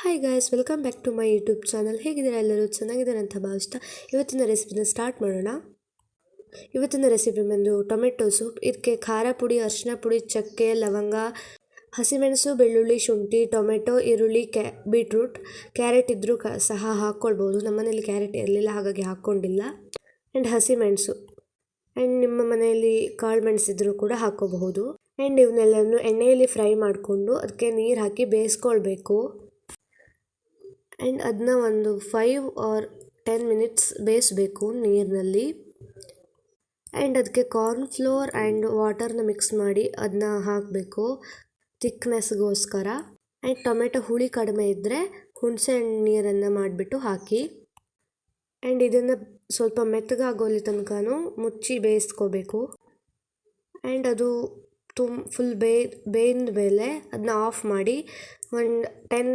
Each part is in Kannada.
Hi guys, welcome back to my YouTube channel. ಹೇಗಿದ್ದೀರಾ? ಎಲ್ಲರೂ ಚೆನ್ನಾಗಿದ್ದಾರೆ ಅಂತ ಭಾವಿಸ್ತಾ ಇವತ್ತಿನ ರೆಸಿಪಿನ ಸ್ಟಾರ್ಟ್ ಮಾಡೋಣ. ಇವತ್ತಿನ ರೆಸಿಪಿ ಬಂದು ಟೊಮೆಟೊ ಸೂಪ್. ಇದಕ್ಕೆ ಖಾರ ಪುಡಿ, ಅರಿಶಿನ ಪುಡಿ, ಚಕ್ಕೆ, ಲವಂಗ, ಹಸಿಮೆಣಸು, ಬೆಳ್ಳುಳ್ಳಿ, ಶುಂಠಿ, ಟೊಮೆಟೊ, ಈರುಳ್ಳಿ, ಬೀಟ್ರೂಟ್, ಕ್ಯಾರೆಟ್ ಇದ್ದರೂ ಸಹ ಹಾಕ್ಕೊಳ್ಬೋದು. ನಮ್ಮನೇಲಿ ಕ್ಯಾರೆಟ್ ಇರಲಿಲ್ಲ, ಹಾಗಾಗಿ ಹಾಕ್ಕೊಂಡಿಲ್ಲ. ಆ್ಯಂಡ್ ಹಸಿಮೆಣಸು ಆ್ಯಂಡ್ ನಿಮ್ಮ ಮನೆಯಲ್ಲಿ ಕಾಳು ಮೆಣಸಿದ್ರೂ ಕೂಡ ಹಾಕ್ಕೋಬಹುದು. ಆ್ಯಂಡ್ ಇವನ್ನೆಲ್ಲನೂ ಎಣ್ಣೆಯಲ್ಲಿ ಫ್ರೈ ಮಾಡಿಕೊಂಡು ಅದಕ್ಕೆ ನೀರು ಹಾಕಿ ಬೇಯಿಸ್ಕೊಳ್ಬೇಕು. ಆ್ಯಂಡ್ ಅದನ್ನ ಒಂದು 5 or 10 minutes ಬೇಯಿಸಬೇಕು ನೀರಿನಲ್ಲಿ. ಆ್ಯಂಡ್ ಅದಕ್ಕೆ ಕಾರ್ನ್ಫ್ಲೋರ್ ಆ್ಯಂಡ್ ವಾಟರ್ನ ಮಿಕ್ಸ್ ಮಾಡಿ ಅದನ್ನ ಹಾಕಬೇಕು ಥಿಕ್ನೆಸ್ಗೋಸ್ಕರ. ಆ್ಯಂಡ್ ಟೊಮೆಟೊ ಹುಳಿ ಕಡಿಮೆ ಇದ್ದರೆ ಹುಣಸೆ ಹಣ್ಣು ನೀರನ್ನು ಮಾಡಿಬಿಟ್ಟು ಹಾಕಿ. ಆ್ಯಂಡ್ ಇದನ್ನು ಸ್ವಲ್ಪ ಮೆತ್ತಗಾಗೋಲಿ ತನಕನೂ ಮುಚ್ಚಿ ಬೇಯಿಸ್ಕೋಬೇಕು. ಆ್ಯಂಡ್ ಅದು ಫುಲ್ ಬೇಯ್ದ ಮೇಲೆ ಅದನ್ನ ಆಫ್ ಮಾಡಿ ಒಂದು 10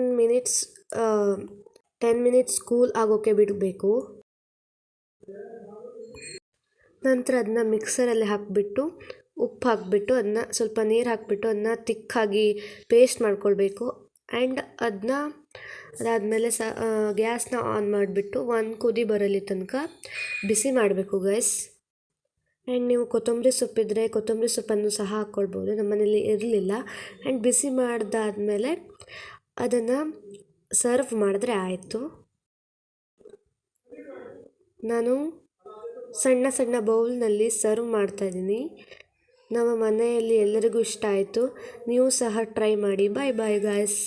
ಮಿನಿಟ್ಸ್ ಕೂಲ್ ಆಗೋಕ್ಕೆ ಬಿಡಬೇಕು. ನಂತರ ಅದನ್ನ ಮಿಕ್ಸರಲ್ಲಿ ಹಾಕಿಬಿಟ್ಟು ಉಪ್ಪು ಹಾಕಿಬಿಟ್ಟು ಅದನ್ನ ಸ್ವಲ್ಪ ನೀರು ಹಾಕಿಬಿಟ್ಟು ಅದನ್ನ ತಿಕ್ಕಾಗಿ ಪೇಸ್ಟ್ ಮಾಡ್ಕೊಳ್ಬೇಕು. ಆ್ಯಂಡ್ ಅದಾದಮೇಲೆ ಗ್ಯಾಸ್ನ ಆನ್ ಮಾಡಿಬಿಟ್ಟು ಒಂದು ಕುದಿ ಬರಲಿ ತನಕ ಬಿಸಿ ಮಾಡಬೇಕು ಗೈಸ್. ಆ್ಯಂಡ್ ನೀವು ಕೊತ್ತಂಬರಿ ಸೊಪ್ಪಿದ್ದರೆ ಕೊತ್ತಂಬರಿ ಸೊಪ್ಪನ್ನು ಸಹ ಹಾಕ್ಕೊಳ್ಬೋದು. ನಮ್ಮನೇಲಿ ಇರಲಿಲ್ಲ. ಆ್ಯಂಡ್ ಬಿಸಿ ಮಾಡಿದಾದ್ಮೇಲೆ ಅದನ್ನು ಸರ್ವ್ ಮಾಡಿದ್ರೆ ಆಯಿತು. ನಾನು ಸಣ್ಣ ಸಣ್ಣ ಬೌಲ್ನಲ್ಲಿ ಸರ್ವ್ ಮಾಡ್ತಾಯಿದ್ದೀನಿ. ನಮ್ಮ ಮನೆಯಲ್ಲಿ ಎಲ್ಲರಿಗೂ ಇಷ್ಟ ಆಯಿತು. ನೀವು ಸಹ ಟ್ರೈ ಮಾಡಿ. ಬಾಯ್ ಬಾಯ್ ಗಾಯ್ಸ್.